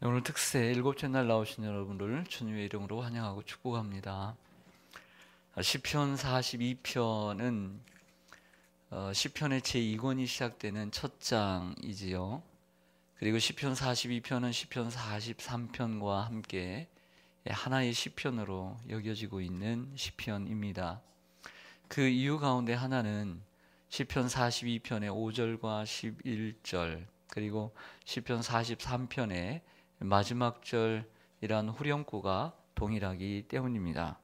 오늘 특세 일곱째 날 나오신 여러분들 주님의 이름으로 환영하고 축복합니다. 시편 42편은 시편의 제2권이 시작되는 첫 장이지요. 그리고 시편 42편은 시편 43편과 함께 하나의 시편으로 여겨지고 있는 시편입니다. 그 이유 가운데 하나는 시편 42편의 5절과 11절 그리고 시편 43편의 마지막 절이란 후렴구가 동일하기 때문입니다.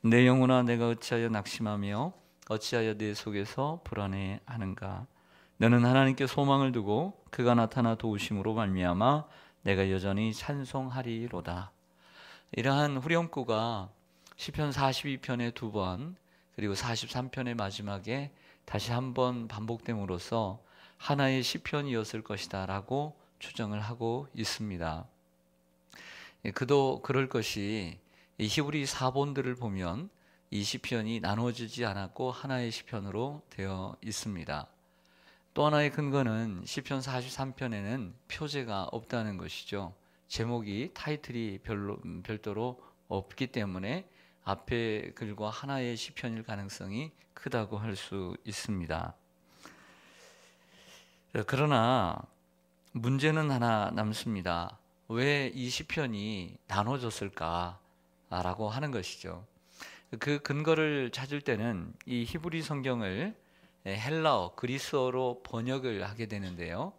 내 영혼아 내가 어찌하여 낙심하며 어찌하여 내 속에서 불안해하는가. 너는 하나님께 소망을 두고 그가 나타나 도우심으로 말미암아 내가 여전히 찬송하리로다. 이러한 후렴구가 시편 42편의 두 번 그리고 43편의 마지막에 다시 한번 반복됨으로써 하나의 시편이었을 것이다 라고 추정을 하고 있습니다. 그도 그럴 것이 히브리 사본들을 보면 이 시편이 나눠지지 않았고 하나의 시편으로 되어 있습니다. 또 하나의 근거는 시편 43편에는 표제가 없다는 것이죠. 제목이 타이틀이 별도로 없기 때문에 앞에 글과 하나의 시편일 가능성이 크다고 할 수 있습니다. 그러나 문제는 하나 남습니다. 왜 이 시편이 나눠졌을까라고 하는 것이죠. 그 근거를 찾을 때는 이 히브리 성경을 헬라어, 그리스어로 번역을 하게 되는데요.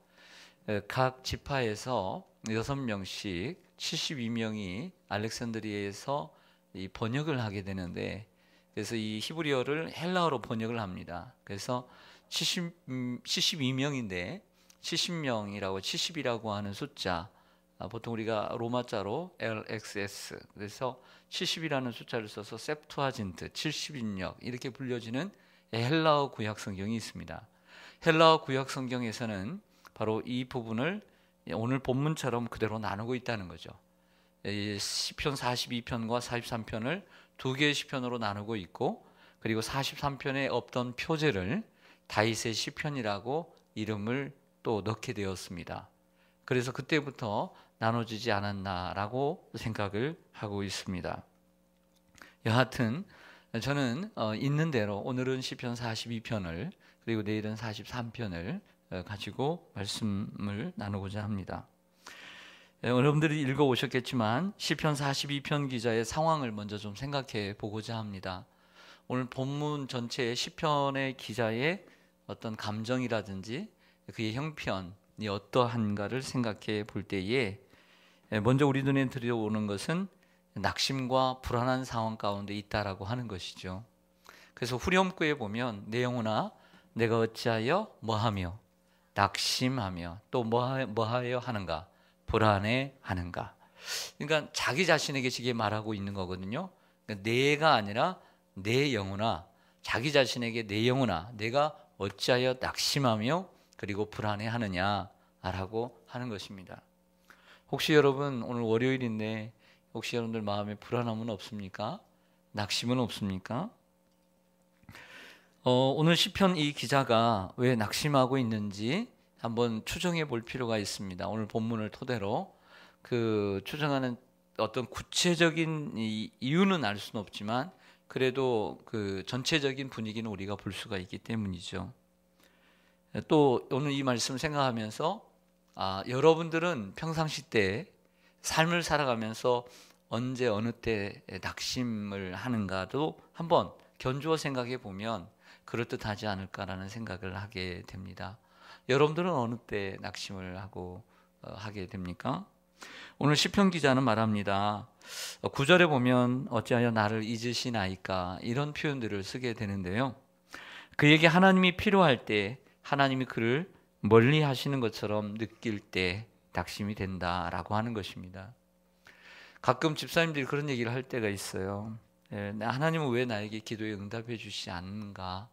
각 지파에서 6명씩 72명이 알렉산드리아에서 이 번역을 하게 되는데, 그래서 이 히브리어를 헬라어로 번역을 합니다. 그래서 72명인데 70명이라고 70이라고 하는 숫자, 보통 우리가 로마자로 LXS, 그래서 70이라는 숫자를 써서 septuagin트 70인역 이렇게 불려지는 헬라어 구약 성경이 있습니다. 헬라어 구약 성경에서는 바로 이 부분을 오늘 본문처럼 그대로 나누고 있다는 거죠. 시편 42편과 43편을 두 개의 시편으로 나누고 있고, 그리고 43편에 없던 표제를 다윗의 시편이라고 이름을 또 넣게 되었습니다. 그래서 그때부터 나눠지지 않았나라고 생각을 하고 있습니다. 여하튼 저는 있는 대로 오늘은 시편 42편을 그리고 내일은 43편을 가지고 말씀을 나누고자 합니다. 여러분들이 읽어오셨겠지만 시편 42편 기자의 상황을 먼저 좀 생각해 보고자 합니다. 오늘 본문 전체의 시편의 기자의 어떤 감정이라든지 그의 형편이 어떠한가를 생각해 볼 때에 먼저 우리 눈에 들어오는 것은 낙심과 불안한 상황 가운데 있다라고 하는 것이죠. 그래서 후렴구에 보면 내 영혼아 내가 어찌하여 뭐하며 낙심하며 또 뭐하여 하는가, 불안해하는가. 그러니까 자기 자신에게 지게 말하고 있는 거거든요. 그러니까 내가 아니라 내 영혼아, 자기 자신에게 내 영혼아 내가 어찌하여 낙심하며 그리고 불안해하느냐라고 하는 것입니다. 혹시 여러분 오늘 월요일인데 혹시 여러분들 마음에 불안함은 없습니까? 낙심은 없습니까? 오늘 시편 이 기자가 왜 낙심하고 있는지 한번 추정해 볼 필요가 있습니다. 오늘 본문을 토대로 그 추정하는 어떤 구체적인 이유는 알 수는 없지만 그래도 그 전체적인 분위기는 우리가 볼 수가 있기 때문이죠. 또 오늘 이 말씀 생각하면서 여러분들은 평상시 때 삶을 살아가면서 언제 어느 때 낙심을 하는가도 한번 견주어 생각해 보면 그럴듯하지 않을까라는 생각을 하게 됩니다. 여러분들은 어느 때 낙심을 하게 됩니까? 오늘 시편 기자는 말합니다. 9절에 보면 어찌하여 나를 잊으시나이까 이런 표현들을 쓰게 되는데요. 그에게 하나님이 필요할 때 하나님이 그를 멀리 하시는 것처럼 느낄 때 낙심이 된다라고 하는 것입니다. 가끔 집사님들이 그런 얘기를 할 때가 있어요. 하나님은 왜 나에게 기도에 응답해 주시지 않는가?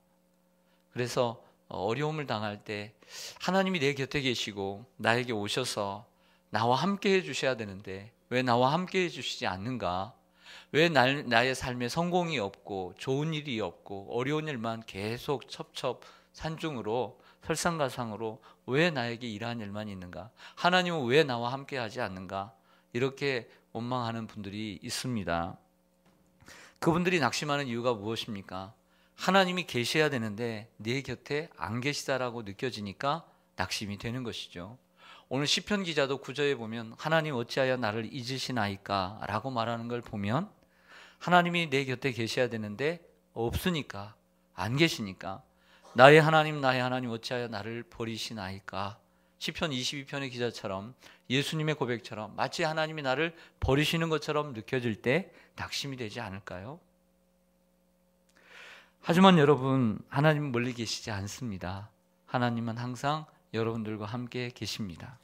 그래서 어려움을 당할 때 하나님이 내 곁에 계시고 나에게 오셔서 나와 함께 해 주셔야 되는데 왜 나와 함께 해 주시지 않는가? 왜 나의 삶에 성공이 없고 좋은 일이 없고 어려운 일만 계속 첩첩 산중으로 설상가상으로 왜 나에게 이러한 일만 있는가? 하나님은 왜 나와 함께 하지 않는가? 이렇게 원망하는 분들이 있습니다. 그분들이 낙심하는 이유가 무엇입니까? 하나님이 계셔야 되는데 내 곁에 안 계시다라고 느껴지니까 낙심이 되는 것이죠. 오늘 시편 기자도 9절에 보면 하나님 어찌하여 나를 잊으시나이까 라고 말하는 걸 보면 하나님이 내 곁에 계셔야 되는데 없으니까, 안 계시니까 나의 하나님 어찌하여 나를 버리시나이까. 시편 22편의 기자처럼 예수님의 고백처럼 마치 하나님이 나를 버리시는 것처럼 느껴질 때 낙심이 되지 않을까요? 하지만 여러분, 하나님은 멀리 계시지 않습니다. 하나님은 항상 여러분들과 함께 계십니다.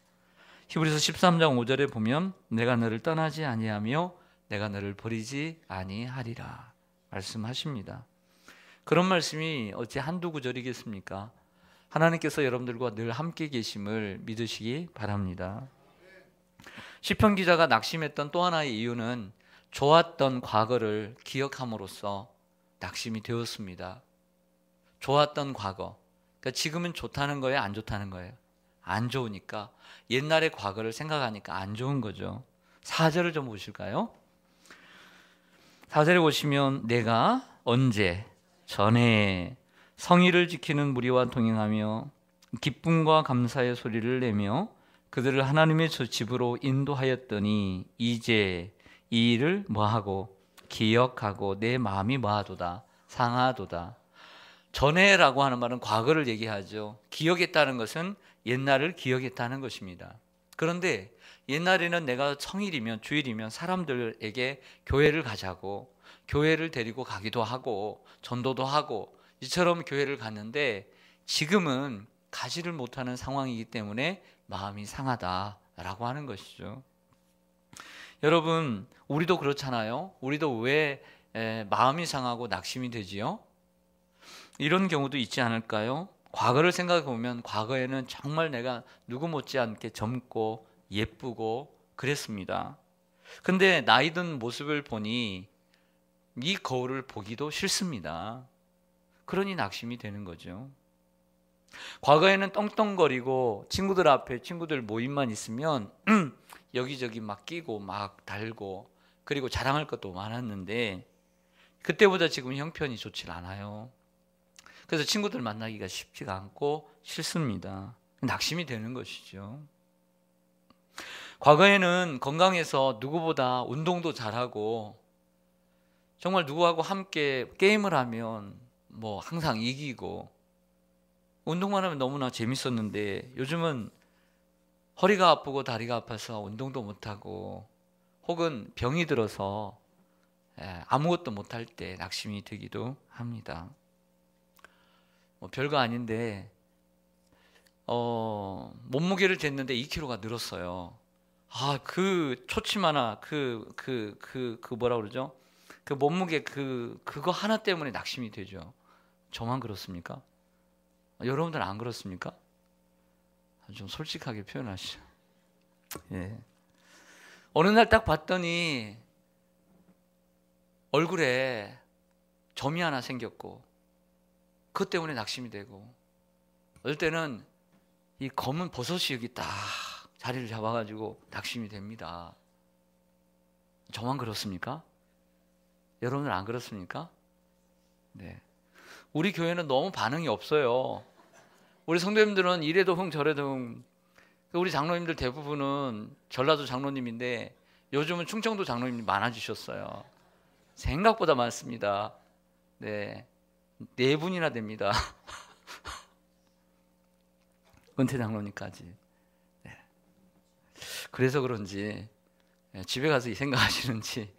히브리서 13장 5절에 보면 내가 너를 떠나지 아니하며 내가 너를 버리지 아니하리라 말씀하십니다. 그런 말씀이 어찌 한두 구절이겠습니까? 하나님께서 여러분들과 늘 함께 계심을 믿으시기 바랍니다. 시편 기자가 낙심했던 또 하나의 이유는 좋았던 과거를 기억함으로써 낙심이 되었습니다. 좋았던 과거, 그러니까 지금은 좋다는 거예요, 안 좋다는 거예요? 안 좋으니까 옛날의 과거를 생각하니까 안 좋은 거죠. 4절을 좀 보실까요? 4절에 보시면 내가 언제 전에 성의를 지키는 무리와 동행하며 기쁨과 감사의 소리를 내며 그들을 하나님의 집으로 인도하였더니 이제 이 일을 뭐하고 기억하고 내 마음이 뭐하도다 상하도다. 전에라고 하는 말은 과거를 얘기하죠. 기억했다는 것은 옛날을 기억했다는 것입니다. 그런데 옛날에는 내가 성일이면 주일이면 사람들에게 교회를 가자고 교회를 데리고 가기도 하고 전도도 하고 이처럼 교회를 갔는데 지금은 가지를 못하는 상황이기 때문에 마음이 상하다라고 하는 것이죠. 여러분, 우리도 그렇잖아요. 우리도 왜 마음이 상하고 낙심이 되지요? 이런 경우도 있지 않을까요? 과거를 생각해 보면 과거에는 정말 내가 누구 못지않게 젊고 예쁘고 그랬습니다. 근데 나이 든 모습을 보니 이 거울을 보기도 싫습니다. 그러니 낙심이 되는 거죠. 과거에는 떵떵거리고 친구들 앞에 친구들 모임만 있으면 여기저기 막 끼고 막 달고 그리고 자랑할 것도 많았는데 그때보다 지금 형편이 좋질 않아요. 그래서 친구들 만나기가 쉽지가 않고 싫습니다. 낙심이 되는 것이죠. 과거에는 건강해서 누구보다 운동도 잘하고 정말 누구하고 함께 게임을 하면 뭐 항상 이기고 운동만 하면 너무나 재밌었는데 요즘은 허리가 아프고 다리가 아파서 운동도 못하고 혹은 병이 들어서 아무것도 못할 때 낙심이 되기도 합니다. 별거 아닌데 몸무게를 쟀는데 2kg가 늘었어요. 그 초침 하나 뭐라 그러죠? 그 몸무게 그거 하나 때문에 낙심이 되죠. 저만 그렇습니까? 여러분들 안 그렇습니까? 좀 솔직하게 표현하시죠. 예. 어느 날 딱 봤더니 얼굴에 점이 하나 생겼고 그것 때문에 낙심이 되고 어떨 때는 이 검은 버섯이 여기 딱 자리를 잡아가지고 낙심이 됩니다. 저만 그렇습니까? 여러분들 안 그렇습니까? 네. 우리 교회는 너무 반응이 없어요. 우리 성도님들은 이래도 흥 저래도 흥. 우리 장로님들 대부분은 전라도 장로님인데 요즘은 충청도 장로님이 많아지셨어요. 생각보다 많습니다. 네, 4분이나 됩니다. 은퇴 장로님까지. 네. 그래서 그런지 집에 가서 이 생각하시는지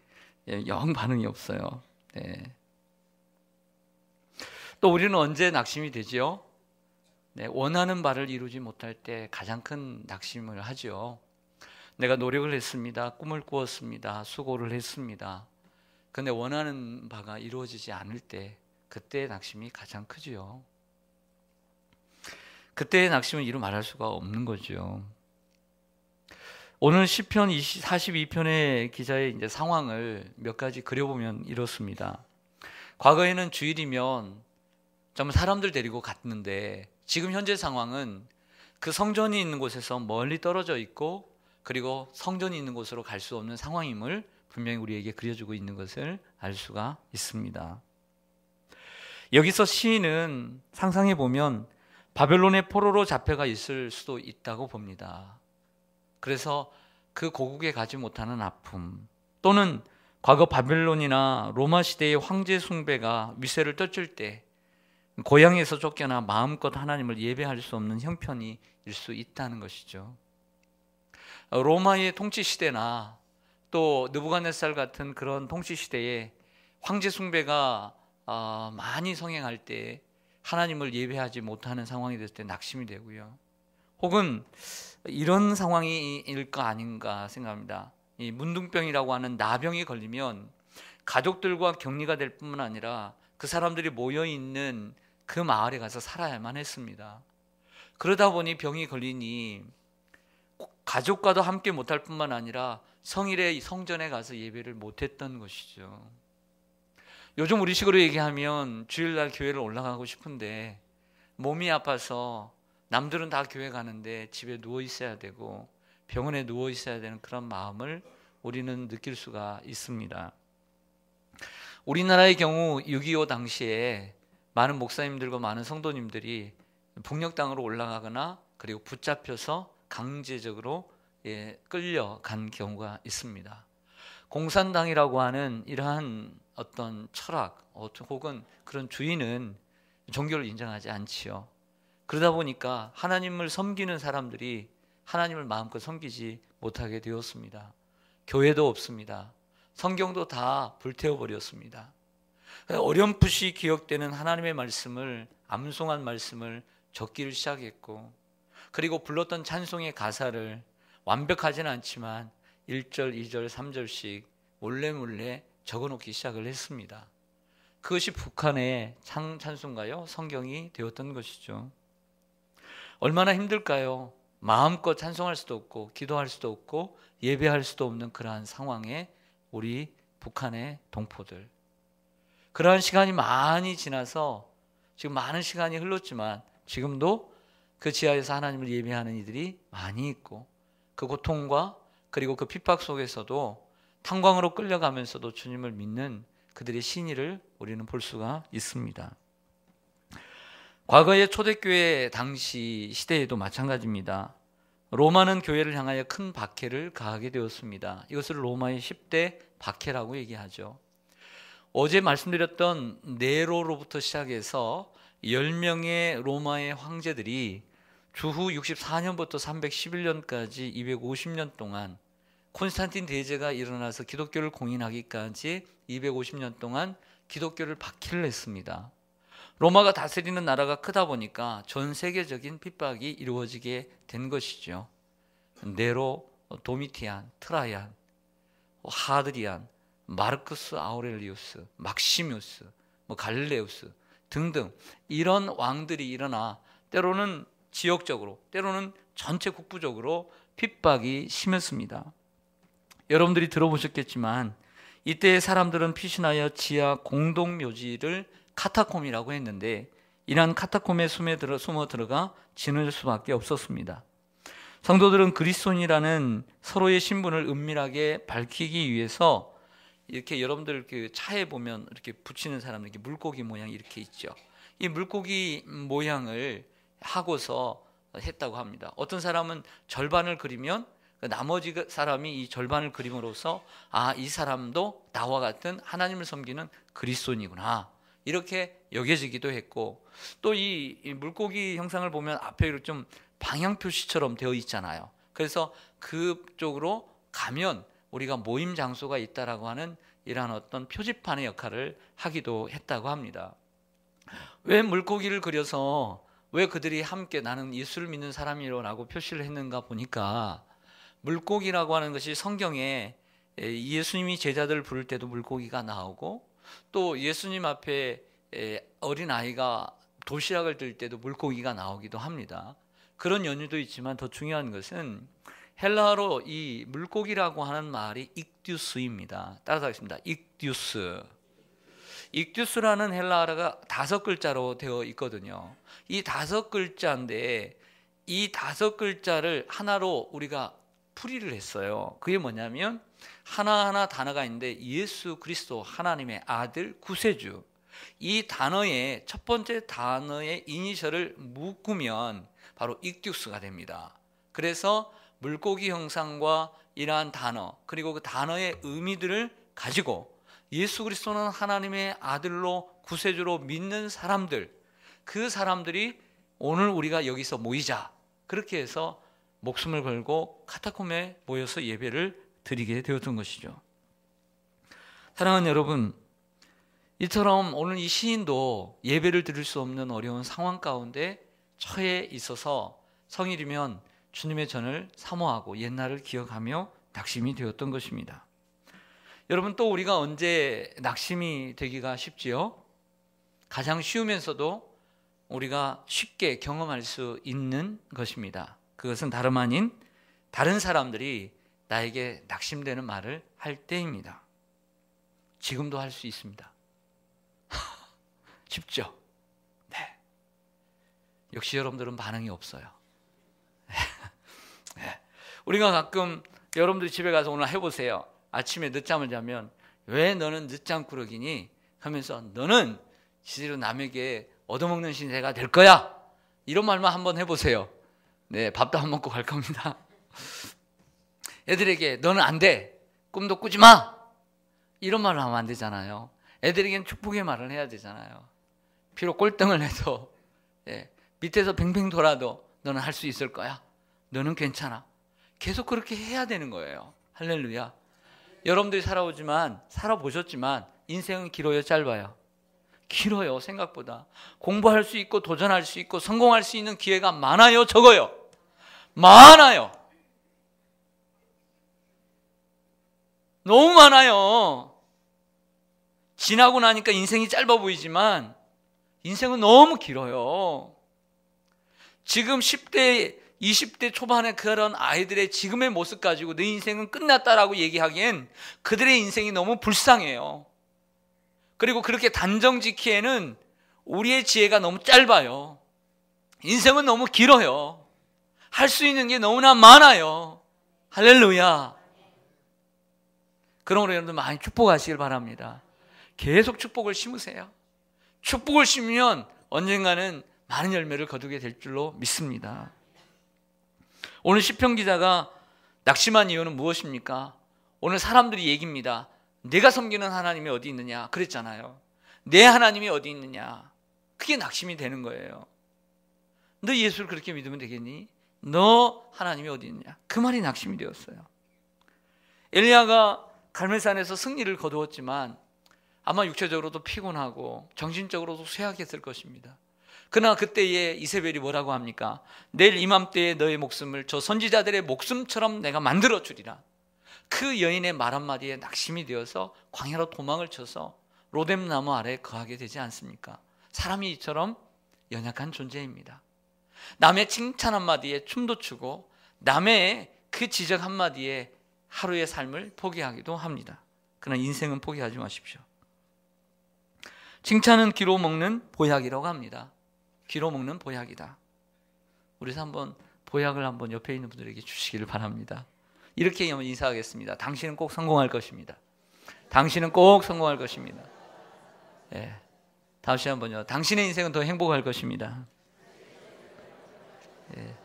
영 반응이 없어요. 네. 또 우리는 언제 낙심이 되지요? 네, 원하는 바를 이루지 못할 때 가장 큰 낙심을 하죠. 내가 노력을 했습니다. 꿈을 꾸었습니다. 수고를 했습니다. 그런데 원하는 바가 이루어지지 않을 때 그때의 낙심이 가장 크지요. 그때의 낙심은 이루 말할 수가 없는 거죠. 오늘 시편 42편의 기자의 이제 상황을 몇 가지 그려보면 이렇습니다. 과거에는 주일이면 정말 사람들 데리고 갔는데 지금 현재 상황은 그 성전이 있는 곳에서 멀리 떨어져 있고, 그리고 성전이 있는 곳으로 갈 수 없는 상황임을 분명히 우리에게 그려주고 있는 것을 알 수가 있습니다. 여기서 시인은 상상해 보면 바벨론의 포로로 잡혀가 있을 수도 있다고 봅니다. 그래서 그 고국에 가지 못하는 아픔, 또는 과거 바벨론이나 로마 시대의 황제 숭배가 위세를 떨칠 때 고향에서 쫓겨나 마음껏 하나님을 예배할 수 없는 형편이 일 수 있다는 것이죠. 로마의 통치 시대나 또 느부갓네살 같은 그런 통치 시대에 황제 숭배가 많이 성행할 때 하나님을 예배하지 못하는 상황이 됐을 때 낙심이 되고요. 혹은 이런 상황일까 아닌가 생각합니다. 이 문둥병이라고 하는 나병이 걸리면 가족들과 격리가 될 뿐만 아니라 그 사람들이 모여 있는 그 마을에 가서 살아야만 했습니다. 그러다 보니 병이 걸리니 가족과도 함께 못할 뿐만 아니라 성일의 성전에 가서 예배를 못했던 것이죠. 요즘 우리식으로 얘기하면 주일날 교회를 올라가고 싶은데 몸이 아파서 남들은 다 교회 가는데 집에 누워 있어야 되고 병원에 누워 있어야 되는 그런 마음을 우리는 느낄 수가 있습니다. 우리나라의 경우 6.25 당시에 많은 목사님들과 많은 성도님들이 북녘 땅으로 올라가거나 그리고 붙잡혀서 강제적으로 끌려간 경우가 있습니다. 공산당이라고 하는 이러한 어떤 철학 혹은 그런 주의는 종교를 인정하지 않지요. 그러다 보니까 하나님을 섬기는 사람들이 하나님을 마음껏 섬기지 못하게 되었습니다. 교회도 없습니다. 성경도 다 불태워버렸습니다. 어렴풋이 기억되는 하나님의 말씀을, 암송한 말씀을 적기를 시작했고, 그리고 불렀던 찬송의 가사를 완벽하지는 않지만 1절, 2절, 3절씩 몰래 적어놓기 시작을 했습니다. 그것이 북한의 찬송가요, 성경이 되었던 것이죠. 얼마나 힘들까요? 마음껏 찬송할 수도 없고 기도할 수도 없고 예배할 수도 없는 그러한 상황에 우리 북한의 동포들, 그러한 시간이 많이 지나서 지금 많은 시간이 흘렀지만 지금도 그 지하에서 하나님을 예배하는 이들이 많이 있고, 그 고통과 그리고 그 핍박 속에서도 탄광으로 끌려가면서도 주님을 믿는 그들의 신의를 우리는 볼 수가 있습니다. 과거의 초대교회 당시 시대에도 마찬가지입니다. 로마는 교회를 향하여 큰 박해를 가하게 되었습니다. 이것을 로마의 10대 박해라고 얘기하죠. 어제 말씀드렸던 네로로부터 시작해서 10명의 로마의 황제들이 주후 64년부터 311년까지 250년 동안, 콘스탄틴 대제가 일어나서 기독교를 공인하기까지 250년 동안 기독교를 박해를 했습니다. 로마가 다스리는 나라가 크다 보니까 전 세계적인 핍박이 이루어지게 된 것이죠. 네로, 도미티안, 트라이안, 하드리안, 마르쿠스 아우렐리우스, 막시무스, 갈릴레우스 등등 이런 왕들이 일어나 때로는 지역적으로, 때로는 전체 국부적으로 핍박이 심했습니다. 여러분들이 들어보셨겠지만 이때의 사람들은 피신하여 지하 공동묘지를 카타콤이라고 했는데, 이러한 카타콤에 숨어 들어가 지낼 수밖에 없었습니다. 성도들은 그리스도인이라는 서로의 신분을 은밀하게 밝히기 위해서 이렇게 여러분들 그 차에 보면 이렇게 붙이는 사람들, 이렇게 물고기 모양 이렇게 있죠. 이 물고기 모양을 하고서 했다고 합니다. 어떤 사람은 절반을 그리면 나머지 사람이 이 절반을 그림으로써 이 사람도 나와 같은 하나님을 섬기는 그리스도인이구나 이렇게 여겨지기도 했고, 또 이 물고기 형상을 보면 앞에 좀 방향 표시처럼 되어 있잖아요. 그래서 그쪽으로 가면 우리가 모임 장소가 있다라고 하는 이러한 어떤 표지판의 역할을 하기도 했다고 합니다. 왜 물고기를 그려서 왜 그들이 함께 나는 예수를 믿는 사람이라고 표시를 했는가 보니까, 물고기라고 하는 것이 성경에 예수님이 제자들을 부를 때도 물고기가 나오고, 또 예수님 앞에 어린아이가 도시락을 들 때도 물고기가 나오기도 합니다. 그런 연유도 있지만 더 중요한 것은 헬라어로 이 물고기라고 하는 말이 익듀스입니다. 따라서 하겠습니다. 익듀스. 익듀스라는 헬라어가 5글자로 되어 있거든요. 이 5글자인데 이 5글자를 하나로 우리가 풀이를 했어요. 그게 뭐냐면 하나하나 단어가 있는데 예수 그리스도 하나님의 아들 구세주, 이 단어의 첫 번째 단어의 이니셜을 묶으면 바로 익듀스가 됩니다. 그래서 물고기 형상과 이러한 단어, 그리고 그 단어의 의미들을 가지고 예수 그리스도는 하나님의 아들로 구세주로 믿는 사람들, 그 사람들이 오늘 우리가 여기서 모이자, 그렇게 해서 목숨을 걸고 카타콤에 모여서 예배를 드리게 되었던 것이죠. 사랑하는 여러분, 이처럼 오늘 이 시인도 예배를 드릴 수 없는 어려운 상황 가운데 처해 있어서 성일이면 주님의 전을 사모하고 옛날을 기억하며 낙심이 되었던 것입니다. 여러분, 또 우리가 언제 낙심이 되기가 쉽지요? 가장 쉬우면서도 우리가 쉽게 경험할 수 있는 것입니다. 그것은 다름 아닌 다른 사람들이 나에게 낙심되는 말을 할 때입니다. 지금도 할 수 있습니다. 쉽죠? 네. 역시 여러분들은 반응이 없어요. 네. 우리가 가끔 여러분들이 집에 가서 오늘 해보세요. 아침에 늦잠을 자면 왜 너는 늦잠꾸러기니? 하면서 너는 실제로 남에게 얻어먹는 신세가 될 거야. 이런 말만 한번 해보세요. 네, 밥도 안 먹고 갈 겁니다. 애들에게 너는 안 돼. 꿈도 꾸지 마. 이런 말을 하면 안 되잖아요. 애들에게는 축복의 말을 해야 되잖아요. 비록 꼴등을 해도 밑에서 뱅뱅 돌아도 너는 할 수 있을 거야. 너는 괜찮아. 계속 그렇게 해야 되는 거예요. 할렐루야. 여러분들이 살아보셨지만 인생은 길어요, 짧아요? 길어요. 생각보다. 공부할 수 있고 도전할 수 있고 성공할 수 있는 기회가 많아요, 적어요? 많아요. 너무 많아요. 지나고 나니까 인생이 짧아 보이지만 인생은 너무 길어요. 지금 10대, 20대 초반의 그런 아이들의 지금의 모습 가지고 내 인생은 끝났다라고 얘기하기엔 그들의 인생이 너무 불쌍해요. 그리고 그렇게 단정 짓기에는 우리의 지혜가 너무 짧아요. 인생은 너무 길어요. 할 수 있는 게 너무나 많아요. 할렐루야. 그러므로 여러분들 많이 축복하시길 바랍니다. 계속 축복을 심으세요. 축복을 심으면 언젠가는 많은 열매를 거두게 될 줄로 믿습니다. 오늘 시편 기자가 낙심한 이유는 무엇입니까? 오늘 사람들이 얘기입니다. 내가 섬기는 하나님이 어디 있느냐 그랬잖아요. 내 하나님이 어디 있느냐. 그게 낙심이 되는 거예요. 너 예수를 그렇게 믿으면 되겠니? 너 하나님이 어디 있느냐. 그 말이 낙심이 되었어요. 엘리야가 갈멜산에서 승리를 거두었지만 아마 육체적으로도 피곤하고 정신적으로도 쇠약했을 것입니다. 그러나 그때에 이세벨이 뭐라고 합니까? 내일 이맘때에 너의 목숨을 저 선지자들의 목숨처럼 내가 만들어 주리라. 그 여인의 말 한마디에 낙심이 되어서 광야로 도망을 쳐서 로뎀나무 아래에 거하게 되지 않습니까? 사람이 이처럼 연약한 존재입니다. 남의 칭찬 한마디에 춤도 추고 남의 그 지적 한마디에 하루의 삶을 포기하기도 합니다. 그러나 인생은 포기하지 마십시오. 칭찬은 기로 먹는 보약이라고 합니다. 기로 먹는 보약이다. 우리서 한번 보약을 한번 옆에 있는 분들에게 주시기를 바랍니다. 이렇게 한번 인사하겠습니다. 당신은 꼭 성공할 것입니다. 당신은 꼭 성공할 것입니다. 예. 다시 한번요. 당신의 인생은 더 행복할 것입니다. 예.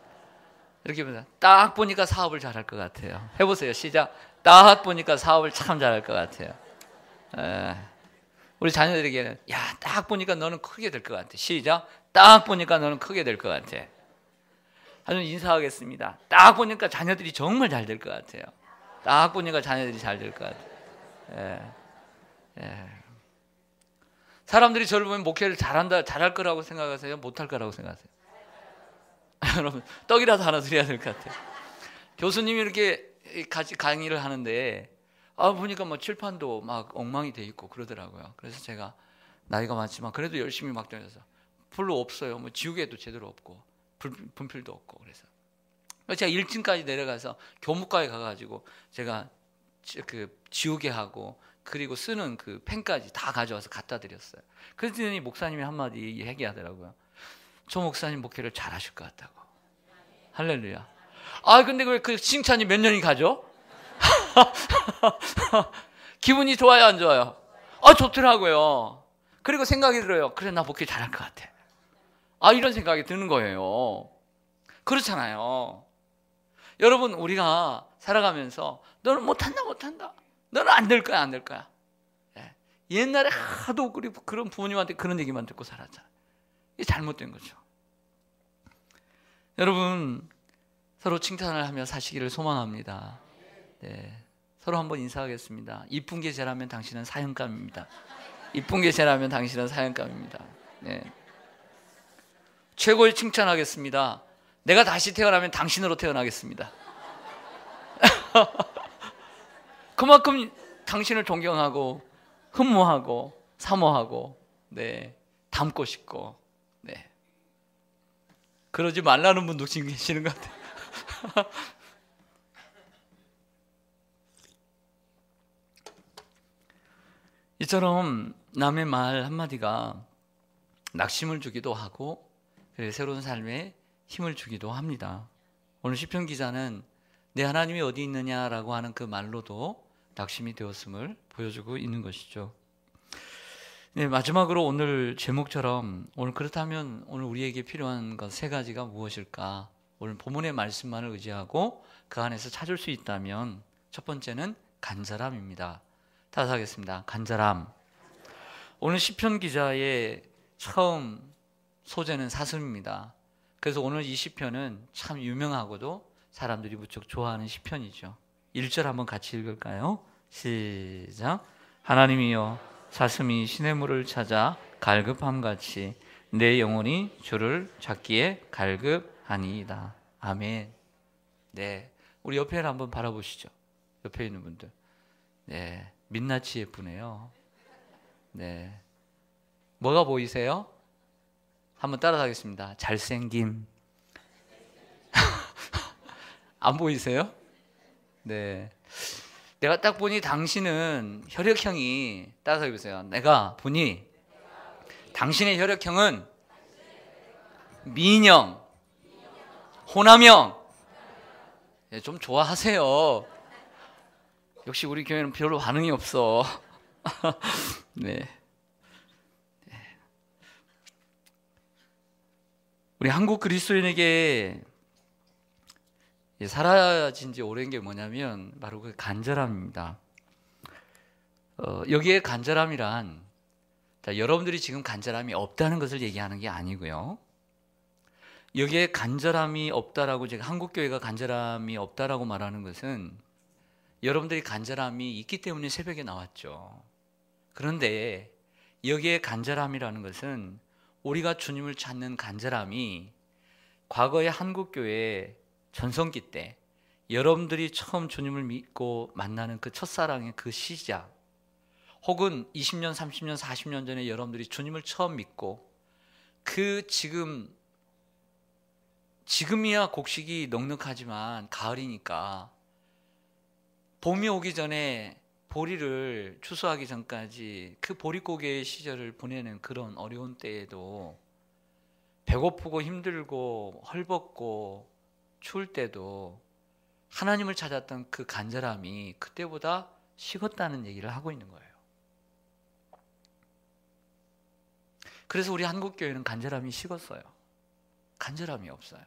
이렇게 보면 딱 보니까 사업을 잘할 것 같아요. 해보세요. 시작. 딱 보니까 사업을 참 잘할 것 같아요. 예. 우리 자녀들에게는 야, 딱 보니까 너는 크게 될 것 같아. 시작. 딱 보니까 너는 크게 될 것 같아. 아주 인사하겠습니다. 딱 보니까 자녀들이 정말 잘 될 것 같아요. 딱 보니까 자녀들이 잘 될 것 같아요. 예. 예. 사람들이 저를 보면 목회를 잘할 거라고 생각하세요? 못할 거라고 생각하세요? 여러분, 떡이라도 하나 드려야 될 것 같아요. 교수님이 이렇게 같이 강의를 하는데 보니까 뭐 칠판도 막 엉망이 돼 있고 그러더라고요. 그래서 제가 나이가 많지만 그래도 열심히 막 다녀서 별로 없어요. 뭐 지우개도 제대로 없고 분필도 없고 그래서 제가 1층까지 내려가서 교무과에 가가지고 제가 그 지우개하고 그리고 쓰는 그 펜까지 다 가져와서 갖다 드렸어요. 그랬더니 목사님이 한마디 얘기하더라고요. 저 목사님 목회를 잘하실 것 같다고. 할렐루야. 아, 근데 왜 그 칭찬이 몇 년이 가죠? 기분이 좋아요, 안 좋아요? 아, 좋더라고요. 그리고 생각이 들어요. 그래, 나 목회 잘할 것 같아. 아, 이런 생각이 드는 거예요. 그렇잖아요. 여러분, 우리가 살아가면서 너는 못한다. 너는 안 될 거야, 안 될 거야. 예. 옛날에 하도 그런 부모님한테 그런 얘기만 듣고 살았잖아요. 이게 잘못된 거죠. 여러분, 서로 칭찬을 하며 사시기를 소망합니다. 네. 서로 한번 인사하겠습니다. 이쁜 게 제라면 당신은 사형감입니다. 이쁜 게 제라면 당신은 사형감입니다. 네. 최고의 칭찬하겠습니다. 내가 다시 태어나면 당신으로 태어나겠습니다. 그만큼 당신을 존경하고 흠모하고 사모하고, 네, 닮고 싶고, 네. 그러지 말라는 분도 지금 계시는 것 같아요. 이처럼 남의 말 한마디가 낙심을 주기도 하고 새로운 삶에 힘을 주기도 합니다. 오늘 시편 기자는 내 하나님이 어디 있느냐라고 하는 그 말로도 낙심이 되었음을 보여주고 있는 것이죠. 네, 마지막으로 오늘 제목처럼 오늘 그렇다면 오늘 우리에게 필요한 것 세 가지가 무엇일까? 오늘 본문의 말씀만을 의지하고 그 안에서 찾을 수 있다면 첫 번째는 간절함입니다. 다시 하겠습니다. 간절함. 오늘 시편 기자의 처음 소재는 사슴입니다. 그래서 오늘 이 시편은 참 유명하고도 사람들이 무척 좋아하는 시편이죠. 1절 한번 같이 읽을까요? 시작. 하나님이여 사슴이 시냇물을 찾아 갈급함같이 내 영혼이 주를 찾기에 갈급하니이다. 아멘. 네, 우리 옆에 한번 바라보시죠. 옆에 있는 분들. 네, 민낯이 예쁘네요. 네, 뭐가 보이세요? 한번 따라하겠습니다. 잘생김. 안 보이세요? 네. 내가 딱 보니 당신은 혈액형이, 따라서 보세요. 내가 보니 당신의 혈액형은 미인형, 호남형. 네, 좀 좋아하세요. 역시 우리 교회는 별로 반응이 없어. 네. 우리 한국 그리스도인에게 사라진 지 오랜 게 뭐냐면 바로 그 간절함입니다. 여기에 간절함이란, 자, 여러분들이 지금 간절함이 없다는 것을 얘기하는 게 아니고요. 여기에 간절함이 없다라고, 제가 한국교회가 간절함이 없다라고 말하는 것은 여러분들이 간절함이 있기 때문에 새벽에 나왔죠. 그런데 여기에 간절함이라는 것은 우리가 주님을 찾는 간절함이 과거의 한국교회 전성기 때 여러분들이 처음 주님을 믿고 만나는 그 첫사랑의 그 시작, 혹은 20년, 30년, 40년 전에 여러분들이 주님을 처음 믿고 그 지금이야 곡식이 넉넉하지만 가을이니까 봄이 오기 전에 보리를 추수하기 전까지 그 보릿고개의 시절을 보내는 그런 어려운 때에도, 배고프고 힘들고 헐벗고 추울 때도 하나님을 찾았던 그 간절함이 그때보다 식었다는 얘기를 하고 있는 거예요. 그래서 우리 한국교회는 간절함이 식었어요. 간절함이 없어요.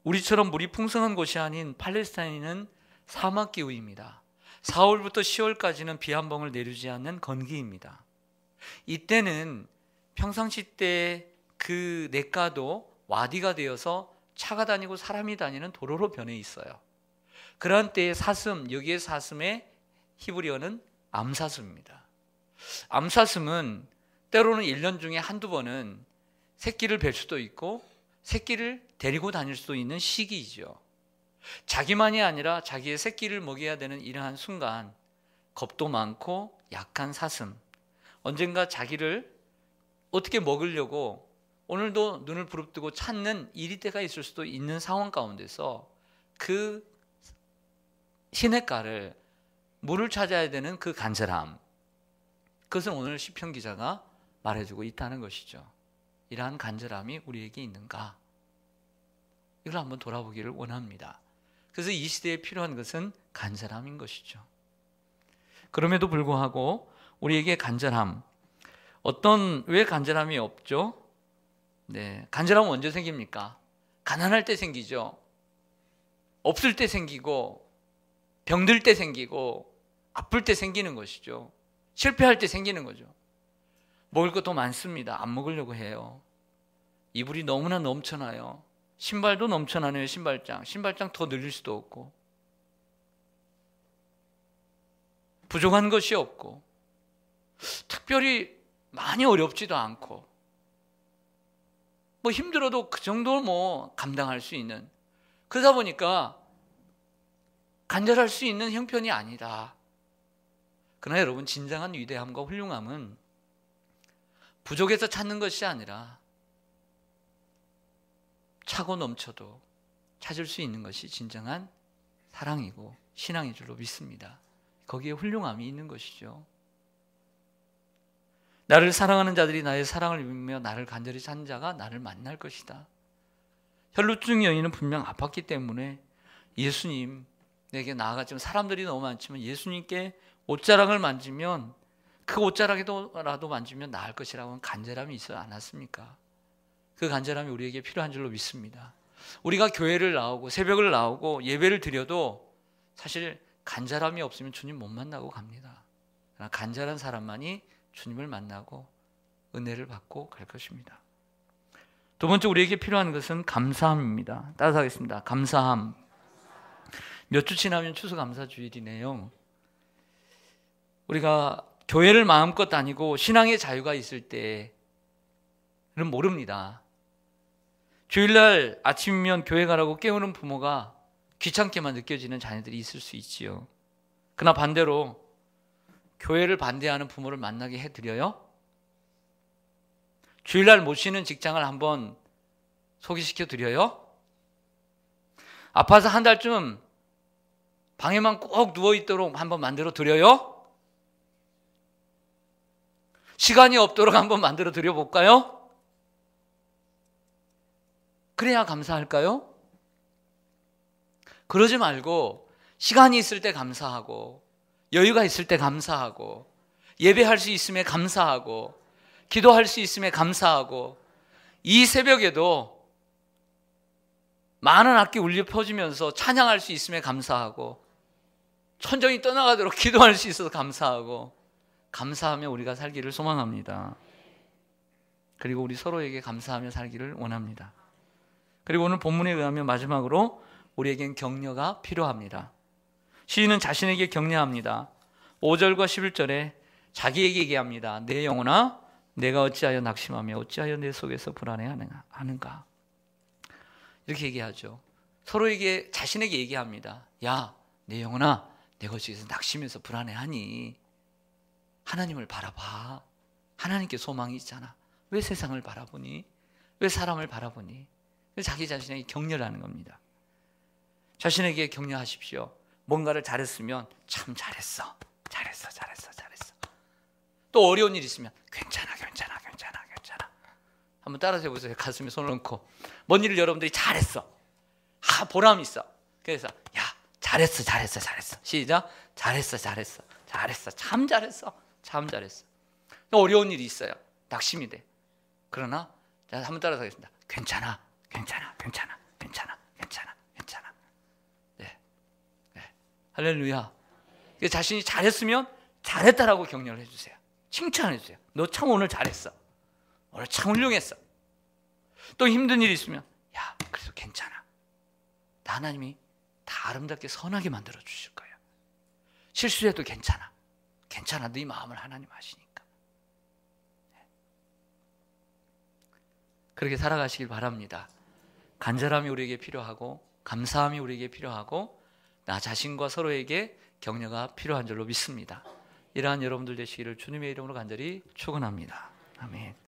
우리처럼 물이 풍성한 곳이 아닌 팔레스타인은 사막 기후입니다. 4월부터 10월까지는 비 한 방울 내리지 않는 건기입니다. 이때는 평상시 때 그 냇가도 와디가 되어서 차가 다니고 사람이 다니는 도로로 변해 있어요. 그런 때의 사슴, 여기에 사슴의 히브리어는 암사슴입니다. 암사슴은 때로는 1년 중에 한두 번은 새끼를 뵐 수도 있고 새끼를 데리고 다닐 수도 있는 시기이죠. 자기만이 아니라 자기의 새끼를 먹여야 되는 이러한 순간, 겁도 많고 약한 사슴, 언젠가 자기를 어떻게 먹으려고 오늘도 눈을 부릅뜨고 찾는 이리때가 있을 수도 있는 상황 가운데서 그 시냇가를 물을 찾아야 되는 그 간절함, 그것은 오늘 시편 기자가 말해주고 있다는 것이죠. 이러한 간절함이 우리에게 있는가? 이걸 한번 돌아보기를 원합니다. 그래서 이 시대에 필요한 것은 간절함인 것이죠. 그럼에도 불구하고 우리에게 간절함, 왜 간절함이 없죠? 네, 간절함은 언제 생깁니까? 가난할 때 생기죠. 없을 때 생기고, 병들 때 생기고, 아플 때 생기는 것이죠. 실패할 때 생기는 거죠. 먹을 것도 많습니다. 안 먹으려고 해요. 이불이 너무나 넘쳐나요. 신발도 넘쳐나네요. 신발장 더 늘릴 수도 없고, 부족한 것이 없고, 특별히 많이 어렵지도 않고, 뭐 힘들어도 그 정도 뭐 감당할 수 있는, 그러다 보니까 간절할 수 있는 형편이 아니다. 그러나 여러분, 진정한 위대함과 훌륭함은 부족해서 찾는 것이 아니라 차고 넘쳐도 찾을 수 있는 것이 진정한 사랑이고 신앙인 줄로 믿습니다. 거기에 훌륭함이 있는 것이죠. 나를 사랑하는 자들이 나의 사랑을 입으며 나를 간절히 찾는 자가 나를 만날 것이다. 혈루증 여인은 분명 아팠기 때문에 예수님 내게 나아갔지만, 사람들이 너무 많지만 예수님께 옷자락을 만지면, 그 옷자락이라도 만지면 나을 것이라고 간절함이 있지 않았습니까? 그 간절함이 우리에게 필요한 줄로 믿습니다. 우리가 교회를 나오고 새벽을 나오고 예배를 드려도 사실 간절함이 없으면 주님 못 만나고 갑니다. 그러나 간절한 사람만이 주님을 만나고 은혜를 받고 갈 것입니다. 두 번째, 우리에게 필요한 것은 감사함입니다. 따라서 하겠습니다. 감사함. 몇 주 지나면 추수감사주일이네요. 우리가 교회를 마음껏 다니고 신앙의 자유가 있을 때는 모릅니다. 주일날 아침이면 교회 가라고 깨우는 부모가 귀찮게만 느껴지는 자녀들이 있을 수 있지요. 그러나 반대로 교회를 반대하는 부모를 만나게 해드려요? 주일날 못 쉬는 직장을 한번 소개시켜 드려요? 아파서 한 달쯤 방에만 꼭 누워있도록 한번 만들어 드려요? 시간이 없도록 한번 만들어 드려볼까요? 그래야 감사할까요? 그러지 말고 시간이 있을 때 감사하고, 여유가 있을 때 감사하고, 예배할 수 있음에 감사하고, 기도할 수 있음에 감사하고, 이 새벽에도 많은 악기 울려 퍼지면서 찬양할 수 있음에 감사하고, 천정이 떠나가도록 기도할 수 있어서 감사하고, 감사하며 우리가 살기를 소망합니다. 그리고 우리 서로에게 감사하며 살기를 원합니다. 그리고 오늘 본문에 의하면 마지막으로 우리에겐 격려가 필요합니다. 시인은 자신에게 격려합니다. 5절과 11절에 자기에게 얘기합니다. 내 영혼아, 내가 어찌하여 낙심하며 어찌하여 내 속에서 불안해하는가. 이렇게 얘기하죠. 서로에게, 자신에게 얘기합니다. 야, 내 영혼아, 내가 어찌해서 낙심해서 불안해하니? 하나님을 바라봐. 하나님께 소망이 있잖아. 왜 세상을 바라보니? 왜 사람을 바라보니? 자기 자신에게 격려를 하는 겁니다. 자신에게 격려하십시오. 뭔가를 잘했으면 참 잘했어. 또 어려운 일 있으면 괜찮아. 한번 따라서 해보세요. 가슴에 손을 얹고. 뭔 일을 여러분들이 잘했어. 보람 있어. 그래서 야, 잘했어. 시작. 잘했어. 참 잘했어. 또 어려운 일이 있어요. 낙심이 돼. 그러나 한번 따라서 하겠습니다. 괜찮아. 네. 할렐루야. 자신이 잘했으면 잘했다라고 격려를 해주세요. 칭찬해주세요. 너 참 오늘 잘했어. 오늘 참 훌륭했어. 또 힘든 일이 있으면 야, 그래도 괜찮아. 나 하나님이 다 아름답게 선하게 만들어 주실 거야. 실수해도 괜찮아. 네 마음을 하나님 아시니까. 그렇게 살아가시길 바랍니다. 간절함이 우리에게 필요하고, 감사함이 우리에게 필요하고, 나 자신과 서로에게 격려가 필요한 줄로 믿습니다. 이러한 여러분들 되시기를 주님의 이름으로 간절히 축원합니다. 아멘.